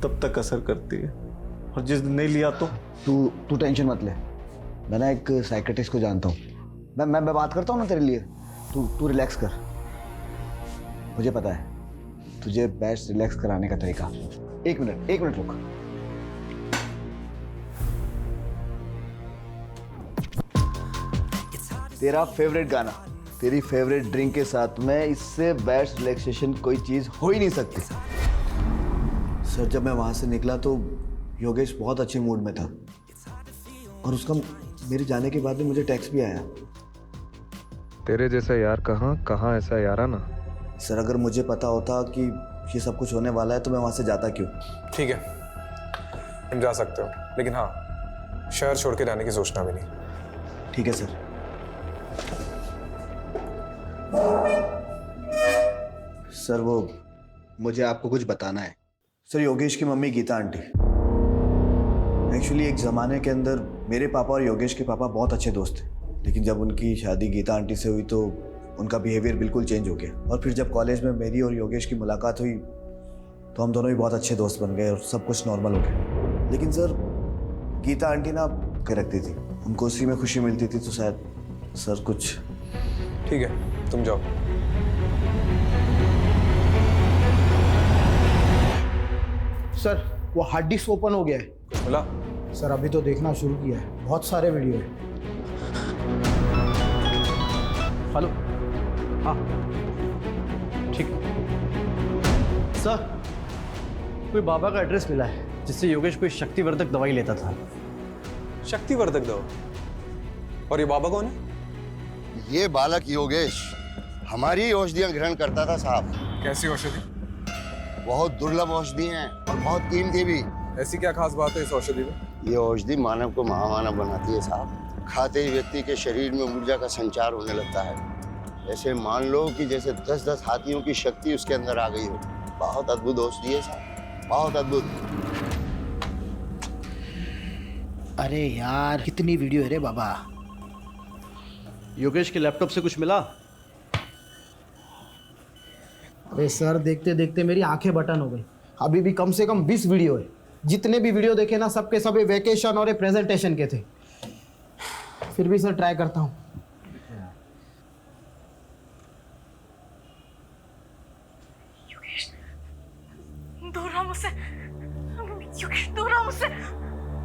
तब तक असर करती है, और जिस दिन नहीं लिया तो। तू टेंशन मत ले, मैं ना एक साइकेट्रिस्ट को जानता हूँ। मैं बात करता हूँ ना तेरे लिए। तू रिलैक्स कर, मुझे पता है तुझे बेस्ट रिलैक्स कराने का तरीका। एक मिनट रुक। तेरा फेवरेट गाना, तेरी फेवरेट ड्रिंक के साथ में इससे बेस्ट रिलैक्सेशन कोई चीज़ हो ही नहीं सकती। सर जब मैं वहाँ से निकला तो योगेश बहुत अच्छे मूड में था, और उसका मेरे जाने के बाद में मुझे टेक्स्ट भी आया। तेरे जैसा यार कहाँ ऐसा यार आना। सर अगर मुझे पता होता कि ये सब कुछ होने वाला है तो मैं वहाँ से जाता क्यों। ठीक है, तुम जा सकते हो, लेकिन हाँ, शहर छोड़ के जाने की सोचना भी नहीं। ठीक है सर। सर वो मुझे आपको कुछ बताना है। सर योगेश की मम्मी गीता आंटी, एक्चुअली एक ज़माने के अंदर मेरे पापा और योगेश के पापा बहुत अच्छे दोस्त थे, लेकिन जब उनकी शादी गीता आंटी से हुई तो उनका बिहेवियर बिल्कुल चेंज हो गया। और फिर जब कॉलेज में मेरी और योगेश की मुलाकात हुई तो हम दोनों भी बहुत अच्छे दोस्त बन गए और सब कुछ नॉर्मल हो गया। लेकिन सर गीता आंटी ना के रखती थी, उनको उसी में खुशी मिलती थी, तो शायद सर कुछ। ठीक है, तुम जाओ। सर वो हार्ड डिस्क ओपन हो गया है। कुछ मिला? सर अभी तो देखना शुरू किया है, बहुत सारे वीडियो है। हेलो, हाँ ठीक। सर कोई बाबा का एड्रेस मिला है जिससे योगेश कोई शक्तिवर्धक दवाई लेता था। शक्तिवर्धक दवा? और ये बाबा कौन है? ये बालक योगेश हमारी औषधियां ग्रहण करता था साहब। कैसी औषधि? बहुत दुर्लभ औषधि हैं और बहुत कीमती भी। ऐसी क्या खास बात है इस औषधि में? ये औषधि मानव को महामानव बनाती है साहब। खाते ही व्यक्ति के शरीर में ऊर्जा का संचार होने लगता है। ऐसे मान लो कि जैसे 10-10 हाथियों की शक्ति उसके अंदर आ गई हो। बहुत अद्भुत औषधि है साहब, बहुत अद्भुत। अरे यार कितनी वीडियो है रे बाबा। योगेश के लैपटॉप से कुछ मिला? अरे सर देखते देखते मेरी आंखें बटन हो गई। अभी भी कम से कम 20 वीडियो है। जितने भी वीडियो देखे ना सबके सब वेकेशन और प्रेजेंटेशन के थे। फिर भी सर ट्राई करता हूँ। दूर रहो मुझसे, योगेश दूर रहो मुझसे,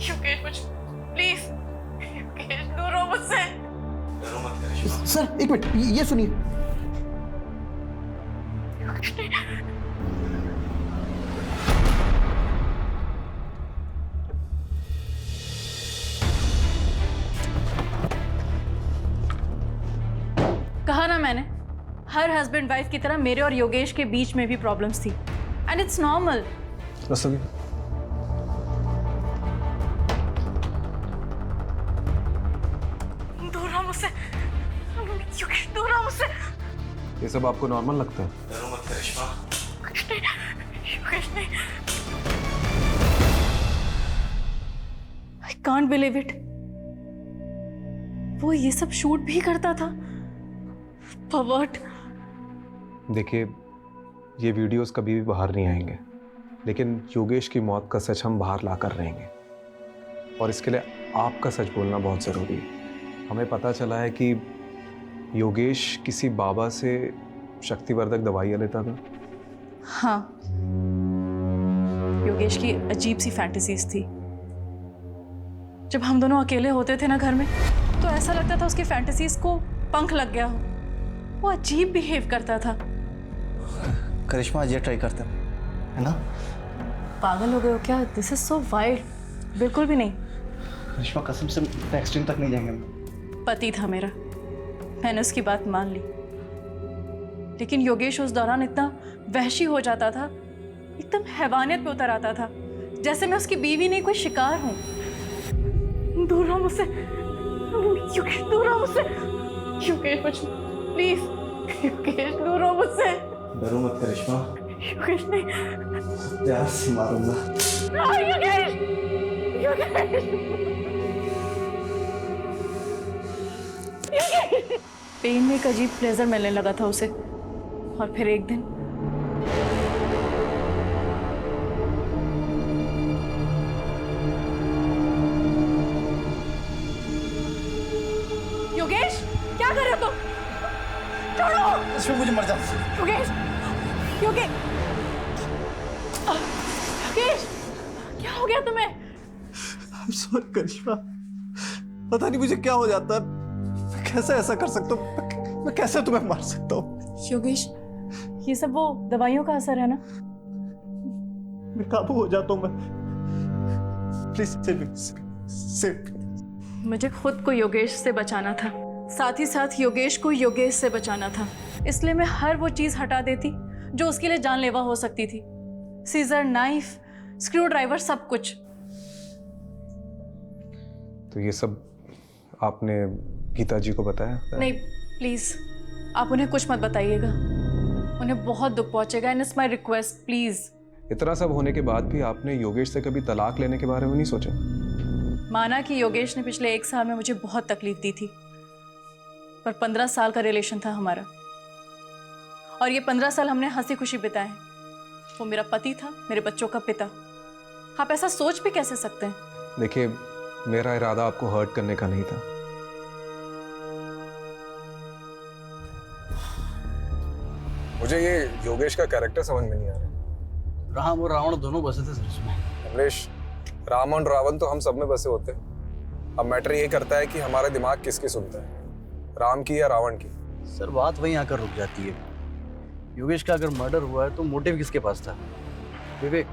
योगेश मुझे प्लीज, योगेश दूर रहो मुझसे। सर एक मिनट, ये सुनिए। कहा ना मैंने, हर हस्बैंड वाइफ की तरह मेरे और योगेश के बीच में भी प्रॉब्लम्स थी, एंड इट्स नॉर्मल। दूर रहो मुझसे, योगेश दूर रहो मुझसे। ये सब आपको नॉर्मल लगता है? योगेश नहीं। I can't believe it. वो ये सब शूट भी करता था। परवर्ट। देखिए, ये वीडियोस कभी भी बाहर नहीं आएंगे, लेकिन योगेश की मौत का सच हम बाहर ला कर रहेंगे, और इसके लिए आपका सच बोलना बहुत ज़रूरी है। हमें पता चला है कि योगेश किसी बाबा से शक्तिवर्धक दवाइयाँ लेता था। हाँ, योगेश की अजीब सी फैंटेसीज थी। जब हम दोनों अकेले होते थे ना घर में, तो ऐसा लगता था उसकी फैंटेसीज को पंख लग गया हो। वो अजीब बिहेव करता था। करिश्मा आज ये ट्राई करते हैं, है ना? पागल हो गए हो क्या? This is so wild. बिल्कुल भी नहीं। करिश्मा कसम से एक्सट्रीम तक नहीं जाएंगे। पति था मेरा, मैंने उसकी बात मान ली, लेकिन योगेश उस दौरान इतना वहशी हो जाता था, एकदम हैवानियत पे उतर आता था, जैसे मैं उसकी बीवी नहीं कोई शिकार हूं। दूर रहो मुझसे, योगेश दूर रहो मुझसे, योगेश मुझ प्लीज, योगेश दूर रहो मुझसे। डरो मत करिश्मा, योगेश नहीं, प्यार से मारूंगा। योगेश, योगेश, पेन में एक अजीब प्लेजर मिलने लगा था उसे, और फिर एक दिन योगेश क्या कर रहे हो तुम? छोड़ो। इसमें मुझे मर जाओ। योगेश, योगेश, योगेश, क्या हो गया तुम्हें? I'm sorry करिश्मा, पता नहीं मुझे क्या हो जाता है, मैं कैसे ऐसा कर सकता हूँ, मैं कैसे तुम्हें मार सकता हूँ? योगेश, ये सब वो दवाइयों का असर है ना? मैं काबू हो जाता हूँ मैं। Please save. मुझे खुद को योगेश से बचाना था, साथ ही साथ योगेश को योगेश से बचाना था। इसलिए मैं हर वो चीज़ हटा देती जो उसके लिए जानलेवा हो सकती थी। सीजर, नाइफ, स्क्रू ड्राइवर, सब कुछ। तो ये सब आपने गीता जी को बताया? नहीं, प्लीज़ आप उन्हें कुछ मत बताइएगा, उन्हें बहुत दुख पहुंचेगा। And it's my request, please. इतना सब होने के बाद भी आपने योगेश से कभी तलाक लेने के बारे में नहीं सोचा? माना कि योगेश ने पिछले 1 साल में मुझे बहुत तकलीफ दी थी, पर 15 साल का रिलेशन था हमारा, और ये 15 साल हमने हंसी खुशी बिताए। वो मेरा पति था, मेरे बच्चों का पिता। आप ऐसा सोच भी कैसे सकते हैं? देखिए, मेरा इरादा आपको हर्ट करने का नहीं था। मुझे ये योगेश का कैरेक्टर समझ में नहीं आ रहा। राम और रावण दोनों बसे थे सर उसमें। अमरीश, राम और रावण तो हम सब में बसे होते हैं। अब मैटर ये करता है कि हमारा दिमाग किसकी सुनता है, राम की या रावण की। सर बात वहीं आकर रुक जाती है। योगेश का अगर मर्डर हुआ है तो मोटिव किसके पास था? विवेक,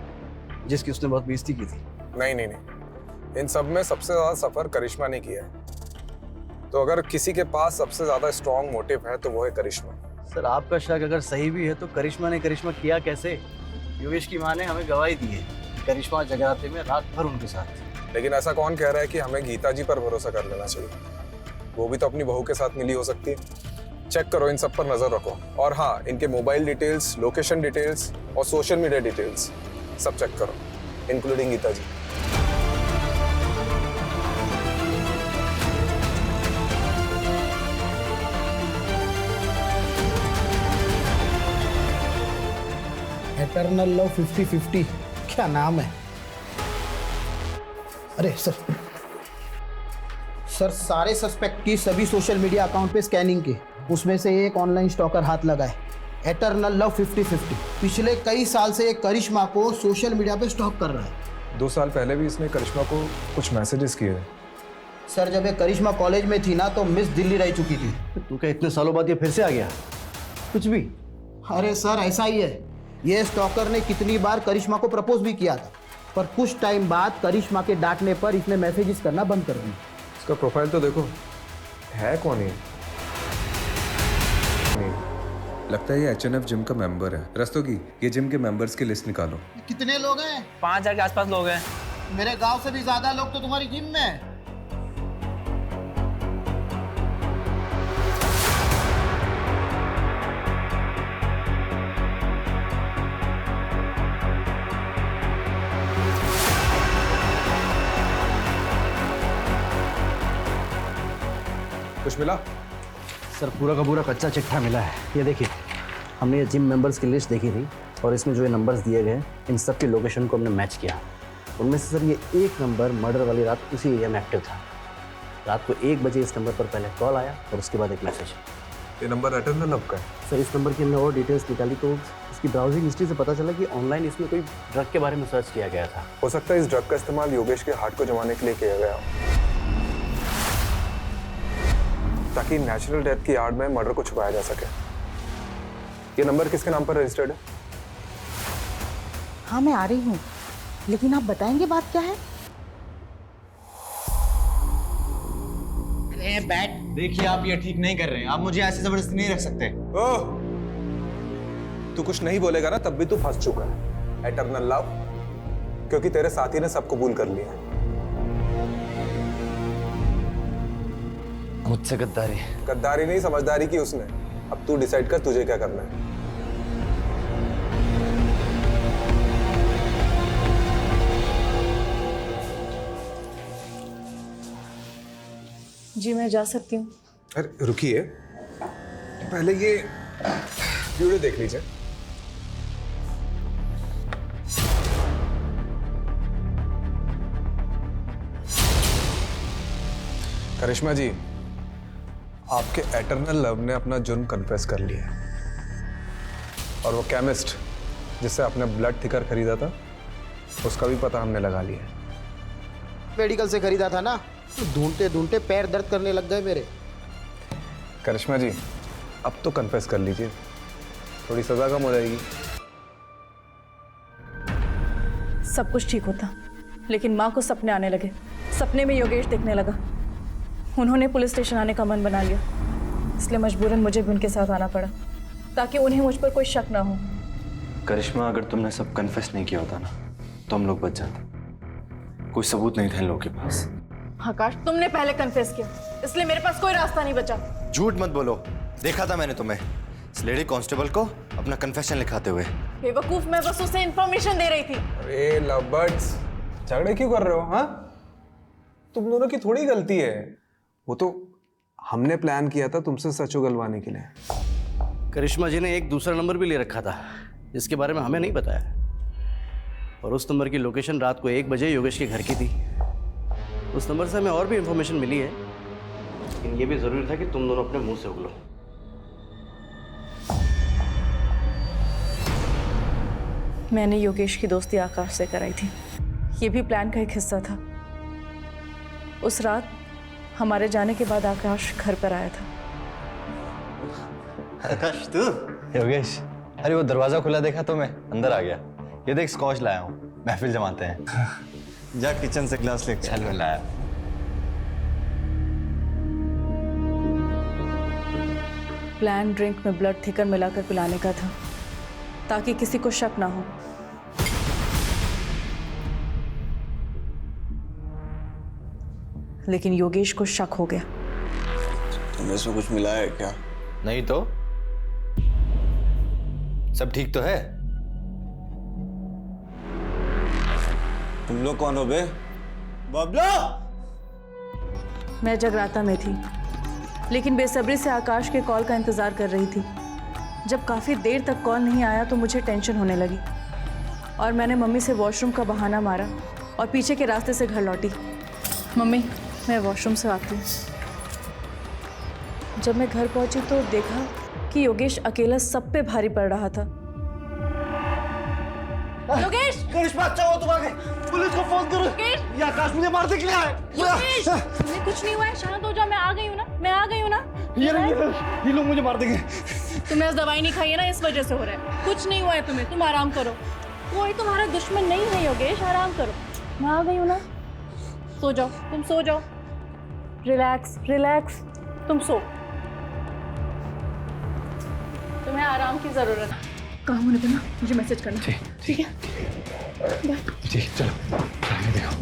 जिसकी उसने बहुत बेइज्जती की थी। नहीं नहीं नहीं, इन सब में सबसे ज्यादा सफर करिश्मा ने किया है। तो अगर किसी के पास सबसे ज्यादा स्ट्रॉन्ग मोटिव है तो वो है करिश्मा। सर आपका शक अगर सही भी है तो करिश्मा ने करिश्मा किया कैसे? योगेश की माँ ने हमें गवाही दी है, करिश्मा जगराते में रात भर उनके साथ। लेकिन ऐसा कौन कह रहा है कि हमें गीता जी पर भरोसा कर लेना चाहिए? वो भी तो अपनी बहू के साथ मिली हो सकती है। चेक करो, इन सब पर नजर रखो। और हाँ, इनके मोबाइल डिटेल्स, लोकेशन डिटेल्स और सोशल मीडिया डिटेल्स सब चेक करो, इंक्लूडिंग गीता जी। एटर्नल लव 50-50 क्या नाम है? अरे सर सारे सस्पेक्ट की सभी सोशल मीडिया अकाउंट पे स्कैनिंग की, उसमें से एक ऑनलाइन स्टॉकर हाथ लगा है। एटर्नल लव 50-50 पिछले कई साल से एक करिश्मा को सोशल मीडिया पे स्टॉक कर रहा है। 2 साल पहले भी इसने करिश्मा को कुछ मैसेजेस किए हैं। सर जब ये करिश्मा कॉलेज में थी ना तो मिस दिल्ली रह चुकी थी। तू क्या इतने सालों बाद ये फिर से आ गया? कुछ भी? अरे सर ऐसा ही है, ये स्टॉकर ने कितनी बार करिश्मा को प्रपोज भी किया था, पर कुछ टाइम बाद करिश्मा के डांटने पर इसने मैसेजेस करना बंद कर दिया। इसका प्रोफाइल तो देखो, है कौन है? लगता है ये HNF जिम का मेंबर है। रस्तोगी, ये जिम के मेंबर्स की लिस्ट निकालो। कितने लोग हैं? 5000 के आसपास लोग हैं। मेरे गांव से भी ज्यादा लोग तो तुम्हारी जिम में हैं। कुछ मिला? सर पूरा का पूरा कच्चा चिट्ठा मिला है। ये देखिए, हमने ये जिम मेंबर्स की लिस्ट देखी थी और इसमें जो ये नंबर्स दिए गए इन सब की लोकेशन को हमने मैच किया। उनमें से सर ये एक नंबर मर्डर वाली रात उसी एरिया में एक्टिव था। रात को 1 बजे इस नंबर पर पहले कॉल आया और उसके बाद एक मैसेज। ये नंबर एटर्नल लव का है? सर इस नंबर की हमने और डिटेल्स निकाली तो इसकी ब्राउजिंग हिस्ट्री से पता चला कि ऑनलाइन इसमें कोई ड्रग के बारे में सर्च किया गया था। हो सकता है इस ड्रग का इस्तेमाल योगेश के हार्ट को जमाने के लिए किया गया हो, ताकि नेचुरल डेथ की आड़ में मर्डर को छुपाया जा सके। ये नंबर किसके नाम पर रजिस्टर्ड है? हाँ मैं आ रही हूँ, लेकिन आप बताएंगे बात क्या है? अरे बैठ, देखिए आप ये ठीक नहीं कर रहे हैं। आप मुझे ऐसे जबरदस्ती नहीं रख सकते। ओह, तू कुछ नहीं बोलेगा ना तब भी तू फंस चुका है। एटर्नल लव, क्योंकि तेरे साथी ने सब कबूल कर लिया है। मुझसे गद्दारी? गद्दारी नहीं, समझदारी की उसने। अब तू डिसाइड कर तुझे क्या करना है। जी मैं जा सकती हूँ। अरे रुकिए, पहले ये वीडियो देख लीजिए। करिश्मा जी, आपके एटर्नल लव ने अपना जुर्म कन्फेस कर लिया है। और वो केमिस्ट जिससे आपने ब्लड थिकर खरीदा था, उसका भी पता हमने लगा लिया है। मेडिकल से खरीदा था ना, तो ढूंढते ढूंढते पैर दर्द करने लग गए मेरे। करिश्मा जी, अब तो कन्फेस कर लीजिए, थोड़ी सजा कम हो जाएगी। सब कुछ ठीक होता, लेकिन माँ को सपने आने लगे। सपने में योगेश दिखने लगा। उन्होंने पुलिस स्टेशन आने का मन बना लिया, इसलिए मजबूरन मुझे भी उनके साथ आना पड़ा, ताकि उन्हें मुझ पर कोई शक ना हो। करिश्मा, अगर तुमने सब कन्फेस नहीं किया होता ना, तो हम लोग बच जाते। कोई सबूत नहीं था इन लोगों के पास। आकाश, तुमने पहले कन्फेस किया, इसलिए मेरे पास कोई रास्ता नहीं बचा। झूठ मत बोलो, देखा था मैंने तुम्हें इस लेडी कांस्टेबल को अपना कन्फेशन लिखाते हुए। बेवकूफ, मैं बस उसे इन्फॉर्मेशन दे रही थी। अरे लवबर्ड्स, झगड़े क्यों कर रहे हो? हाँ, तुम दोनों की थोड़ी गलती है। वो तो हमने प्लान किया था तुमसे सच उगलवाने के लिए। करिश्मा जी ने एक दूसरा नंबर भी ले रखा था, जिसके बारे में हमें नहीं बताया। और उस नंबर की लोकेशन रात को 1 बजे योगेश के घर की थी। उस नंबर से हमें और भी इंफॉर्मेशन मिली है, लेकिन ये भी जरूरी था कि तुम दोनों अपने मुंह से उगलो। मैंने योगेश की दोस्ती आकाश से कराई थी, ये भी प्लान का एक हिस्सा था। उस रात हमारे जाने के बाद आकाश घर पर आया था। आकाश तू? योगेश, अरे वो दरवाजा खुला देखा तो मैं अंदर आ गया। ये देख स्कॉच लाया हूँ, महफिल जमाते हैं। जा किचन से ग्लास लेके चल। मैं लाया। प्लान ड्रिंक में ब्लड थिकर मिलाकर पिलाने का था, ताकि किसी को शक ना हो। लेकिन योगेश को शक हो गया। तुमने इसमें कुछ मिलाया है क्या? नहीं तो सब ठीक तो है। तुम लोग कौन हो बे? बबलो! मैं जगराता में थी, लेकिन बेसब्री से आकाश के कॉल का इंतजार कर रही थी। जब काफी देर तक कॉल नहीं आया तो मुझे टेंशन होने लगी, और मैंने मम्मी से वॉशरूम का बहाना मारा और पीछे के रास्ते से घर लौटी। मम्मी, मैं वॉशरूम से आती हूँ। जब मैं घर पहुंची तो देखा कि योगेश अकेला सब पे भारी पड़ रहा था। योगेश! करिश्मा, अच्छा हो तुम आ गए। पुलिस को फोन करो। ये आकाश मुझे मारने के लिए आए। योगेश! तुम्हें कुछ नहीं हुआ है, शांत हो जाओ। मैं आ गई हूँ ना, मैं आ गई हूँ ना। ये लोग मुझे मार देंगे। तुमने आज दवाई नहीं खाई है ना, इस वजह से हो रहा है। कुछ नहीं हुआ है तुम्हें, तुम आराम करो। कोई तुम्हारा दुश्मन नहीं है योगेश, आराम करो। मैं आ गई हूँ ना, सो जाओ, तुम सो जाओ। रिलैक्स रिलैक्स, तुम सो। तुम्हें आराम की जरूरत है। काम होने देना, मुझे मैसेज करना। ठीक है, बाय। जी चलो, देखो।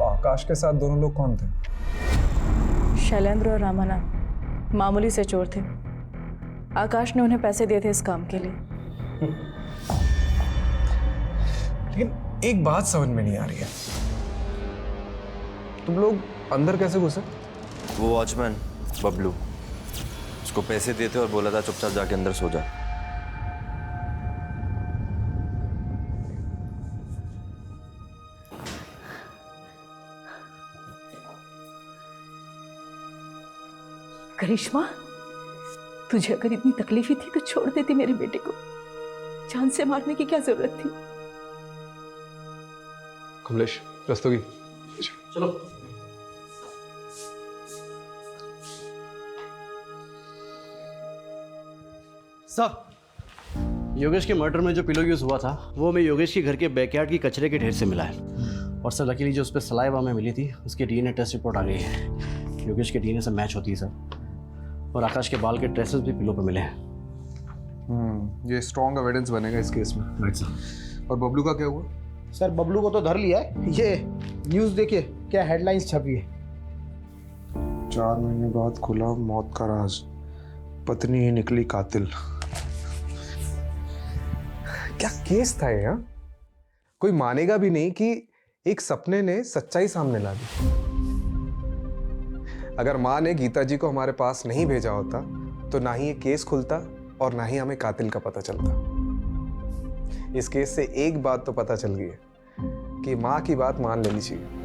आकाश के साथ दोनों लोग कौन थे? शैलेंद्र और रामानाथ मामूली से चोर थे। आकाश ने उन्हें पैसे दिए थे इस काम के लिए। लेकिन एक बात समझ में नहीं आ रही है, तुम लोग अंदर कैसे घुसे? वो वॉचमैन बबलू, उसको पैसे दिए थे और बोला था चुपचाप जाके अंदर सो जा। करिश्मा, तुझे अगर इतनी तकलीफ ही थी तो छोड़ देती मेरे बेटे को। जान से मारने की क्या जरूरत थी? कमलेश, रस्तोगी, चलो। सर, योगेश के मर्डर में जो पिलो यूज हुआ था वो हमें योगेश के घर के बैकयार्ड की कचरे के ढेर से मिला है। और सर लकीली जो उस पर सलाइवा में मिली थी उसकी डीएनए टेस्ट रिपोर्ट आ गई है। योगेश के डीएनए से मैच होती है सर। और आकाश के बाल के ट्रेसेस भी पिलो पर मिले हैं। ये स्ट्रॉन्ग एविडेंस बनेगा इस केस में। Right sir. और बबलू का क्या हुआ? सर बबलू को तो धर लिया है। ये न्यूज़ देखिए क्या हेडलाइंस छपी है। 4 महीने बाद खुला मौत का राज, पत्नी ही निकली कातिल। क्या केस था ये? हाँ, कोई मानेगा भी नहीं कि एक सपने ने सच्चाई सामने ला दी। अगर माँ ने गीता जी को हमारे पास नहीं भेजा होता तो ना ही ये केस खुलता और ना ही हमें कातिल का पता चलता। इस केस से एक बात तो पता चल गई है कि माँ की बात मान लेनी चाहिए।